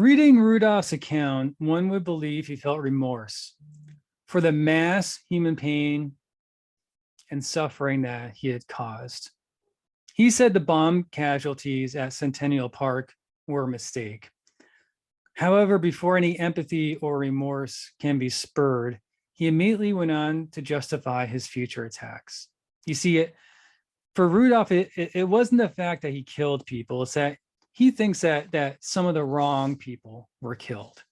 Reading Rudolph's account, one would believe he felt remorse for the mass human pain and suffering that he had caused. He said the bomb casualties at Centennial Park were a mistake. However, before any empathy or remorse can be spurred, he immediately went on to justify his future attacks. You see, for Rudolph, it wasn't the fact that he killed people, it's that he thinks that some of the wrong people were killed.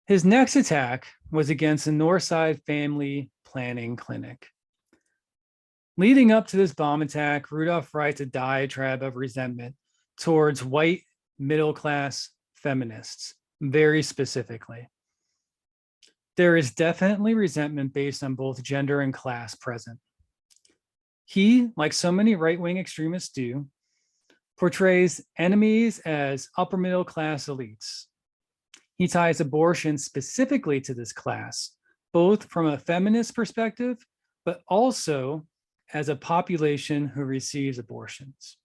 His next attack was against the Northside Family Planning Clinic. Leading up to this bomb attack, Rudolph writes a diatribe of resentment towards white middle-class feminists, very specifically. There is definitely resentment based on both gender and class present. He, like so many right-wing extremists do, portrays enemies as upper middle class elites. He ties abortion specifically to this class, both from a feminist perspective, but also as a population who receives abortions.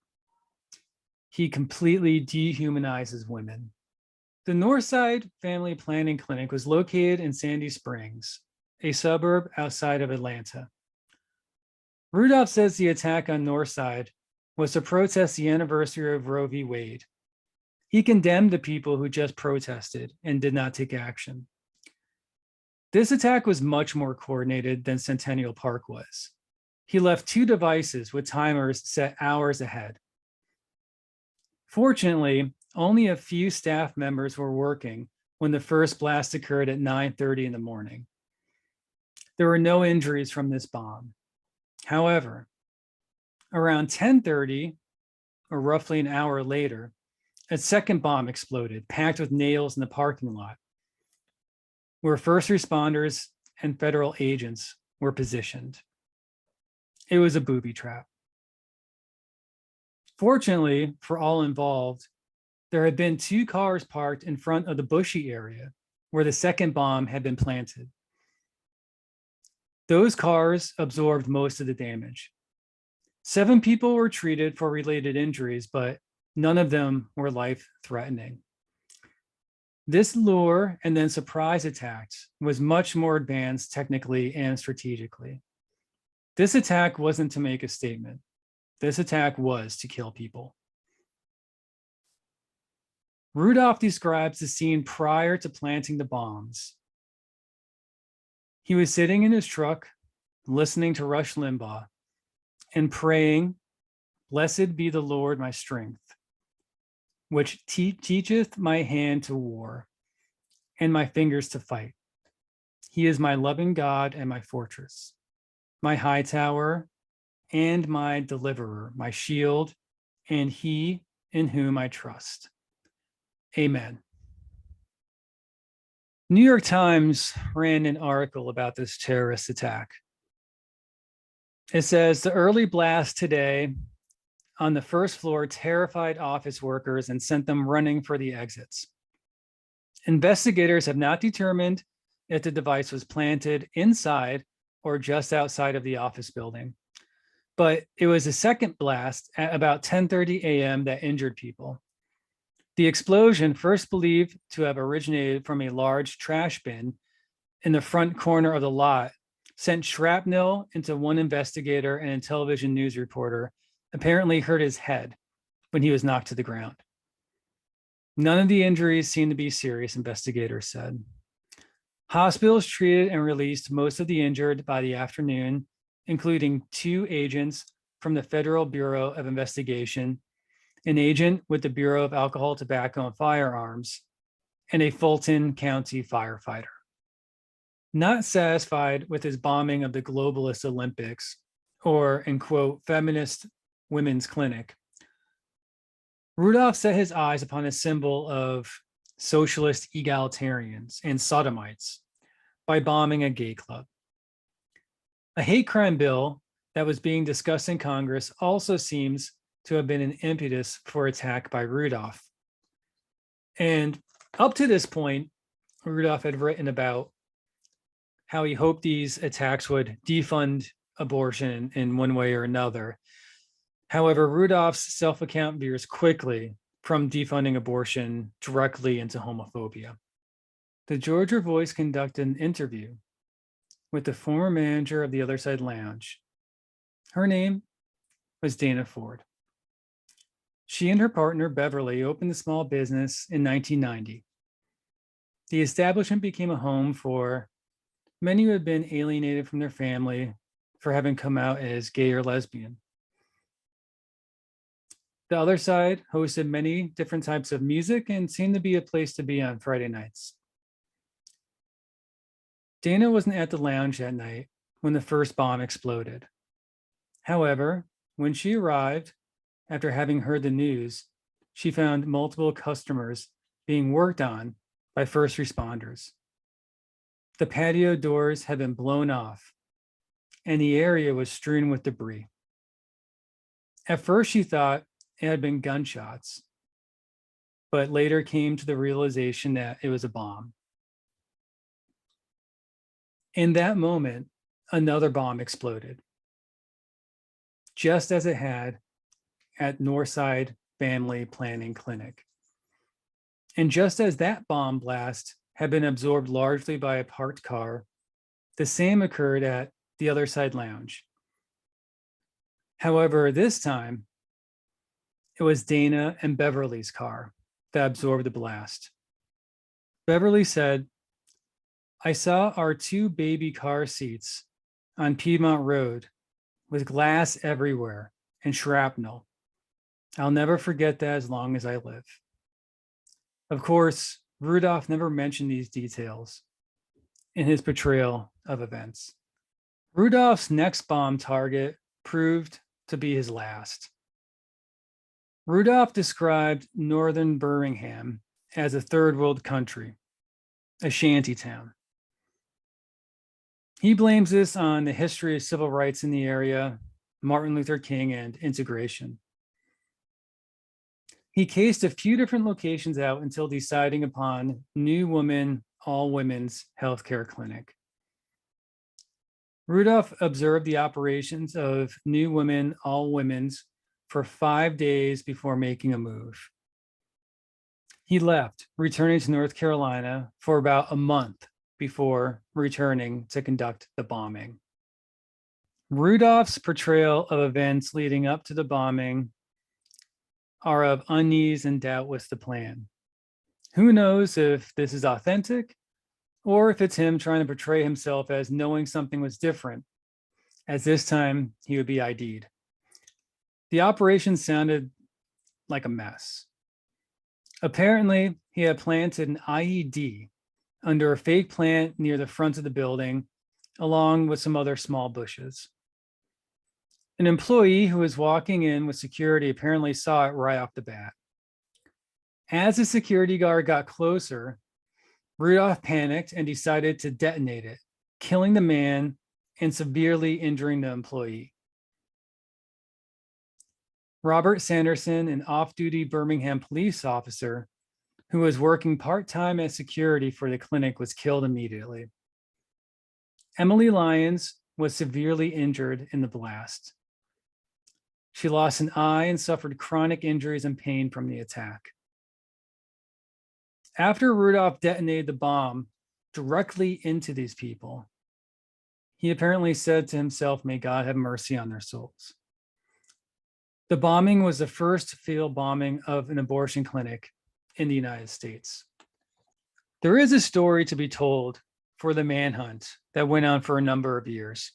He completely dehumanizes women. The Northside Family Planning Clinic was located in Sandy Springs, a suburb outside of Atlanta. Rudolph says the attack on Northside was to protest the anniversary of Roe v. Wade. He condemned the people who just protested and did not take action. This attack was much more coordinated than Centennial Park was. He left 2 devices with timers set hours ahead. Fortunately, only a few staff members were working when the first blast occurred at 9:30 in the morning. There were no injuries from this bomb. However, around 10:30, or roughly an hour later, a second bomb exploded, packed with nails in the parking lot, where first responders and federal agents were positioned. It was a booby trap. Fortunately for all involved, there had been 2 cars parked in front of the bushy area where the second bomb had been planted. Those cars absorbed most of the damage. 7 people were treated for related injuries, but none of them were life-threatening. This lure and then surprise attacks was much more advanced technically and strategically. This attack wasn't to make a statement. This attack was to kill people. Rudolph describes the scene prior to planting the bombs. He was sitting in his truck, listening to Rush Limbaugh and praying, "Blessed be the Lord, my strength, which teacheth my hand to war and my fingers to fight. He is my loving God and my fortress, my high tower and my deliverer, my shield, and he in whom I trust. Amen." New York Times ran an article about this terrorist attack. It says, "The early blast today on the first floor terrified office workers and sent them running for the exits. Investigators have not determined if the device was planted inside or just outside of the office building, but it was a second blast at about 10:30 a.m. that injured people. The explosion, first believed to have originated from a large trash bin in the front corner of the lot, sent shrapnel into one investigator, and a television news reporter apparently hurt his head when he was knocked to the ground. None of the injuries seemed to be serious," investigators said. Hospitals treated and released most of the injured by the afternoon, including 2 agents from the Federal Bureau of Investigation, an agent with the Bureau of Alcohol, Tobacco, and Firearms, and a Fulton County firefighter. Not satisfied with his bombing of the globalist Olympics, or, in quote, feminist women's clinic, Rudolph set his eyes upon a symbol of socialist egalitarians and sodomites by bombing a gay club. A hate crime bill that was being discussed in Congress also seems to have been an impetus for attack by Rudolph. And up to this point, Rudolph had written about how he hoped these attacks would defund abortion in one way or another. However, Rudolph's self-account veers quickly from defunding abortion directly into homophobia. The Georgia Voice conducted an interview with the former manager of the Otherside Lounge. Her name was Dana Ford. She and her partner, Beverly, opened the small business in 1990. The establishment became a home for many who had been alienated from their family for having come out as gay or lesbian. The Otherside hosted many different types of music and seemed to be a place to be on Friday nights. Dana wasn't at the lounge that night when the first bomb exploded. However, when she arrived, after having heard the news, she found multiple customers being worked on by first responders. The patio doors had been blown off, and the area was strewn with debris. At first, she thought it had been gunshots, but later came to the realization that it was a bomb. In that moment, another bomb exploded, just as it had at Northside Family Planning Clinic. And just as that bomb blast had been absorbed largely by a parked car, the same occurred at the Otherside Lounge. However, this time, it was Dana and Beverly's car that absorbed the blast. Beverly said, "I saw our 2 baby car seats on Piedmont Road with glass everywhere and shrapnel. I'll never forget that as long as I live." Of course, Rudolph never mentioned these details in his portrayal of events. Rudolph's next bomb target proved to be his last. Rudolph described northern Birmingham as a third world country, a shanty town. He blames this on the history of civil rights in the area, Martin Luther King, and integration. He cased a few different locations out until deciding upon New Woman, All Women's Healthcare Clinic. Rudolph observed the operations of New Women, All Women's for 5 days before making a move. He left, returning to North Carolina for about a month before returning to conduct the bombing. Rudolph's portrayal of events leading up to the bombing are of unease and doubt with the plan. Who knows if this is authentic or if it's him trying to portray himself as knowing something was different, as this time he would be ID'd. The operation sounded like a mess. Apparently, he had planted an IED under a fake plant near the front of the building, along with some other small bushes. An employee who was walking in with security apparently saw it right off the bat. As the security guard got closer, Rudolph panicked and decided to detonate it, killing the man and severely injuring the employee. Robert Sanderson, an off-duty Birmingham police officer who was working part-time as security for the clinic, was killed immediately. Emily Lyons was severely injured in the blast. She lost an eye and suffered chronic injuries and pain from the attack. After Rudolph detonated the bomb directly into these people, he apparently said to himself, "May God have mercy on their souls." The bombing was the first failed bombing of an abortion clinic in the United States. There is a story to be told for the manhunt that went on for a number of years.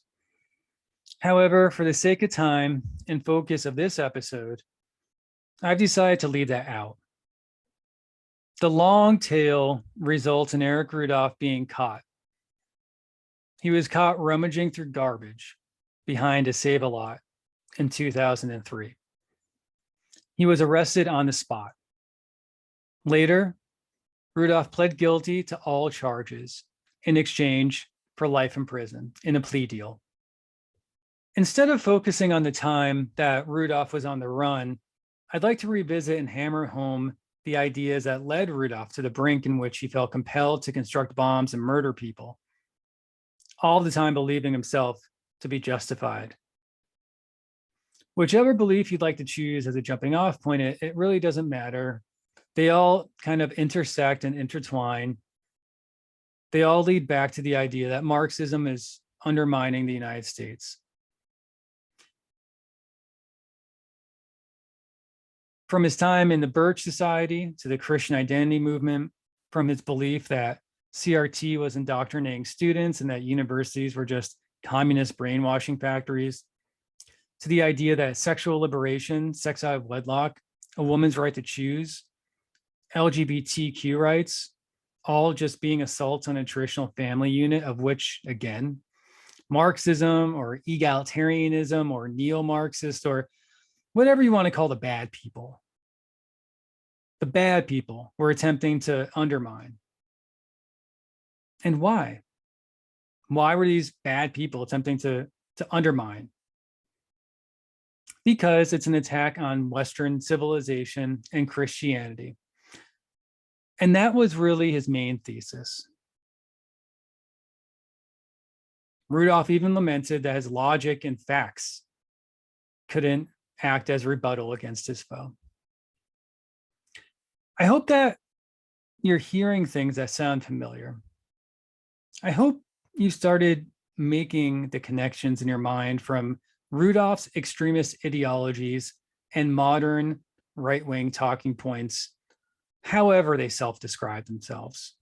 However, for the sake of time and focus of this episode, I've decided to leave that out. The long tale results in Eric Rudolph being caught. He was caught rummaging through garbage behind a Save-A-Lot in 2003. He was arrested on the spot. Later, Rudolph pled guilty to all charges in exchange for life in prison in a plea deal. Instead of focusing on the time that Rudolph was on the run, I'd like to revisit and hammer home the ideas that led Rudolph to the brink in which he felt compelled to construct bombs and murder people, all the time believing himself to be justified. Whichever belief you'd like to choose as a jumping off point, it really doesn't matter. They all kind of intersect and intertwine. They all lead back to the idea that Marxism is undermining the United States. From his time in the Birch Society to the Christian Identity Movement, from his belief that CRT was indoctrinating students and that universities were just communist brainwashing factories, to the idea that sexual liberation, sex out of wedlock, a woman's right to choose, LGBTQ rights, all just being assaults on a traditional family unit, of which, again, Marxism or egalitarianism or neo-Marxist or whatever you want to call the bad people were attempting to undermine. And why? Why were these bad people attempting to undermine? Because it's an attack on Western civilization and Christianity. And that was really his main thesis. Rudolph even lamented that his logic and facts couldn't act as rebuttal against his foe. I hope that you're hearing things that sound familiar. I hope you started making the connections in your mind from Rudolph's extremist ideologies and modern right-wing talking points, however they self-describe themselves.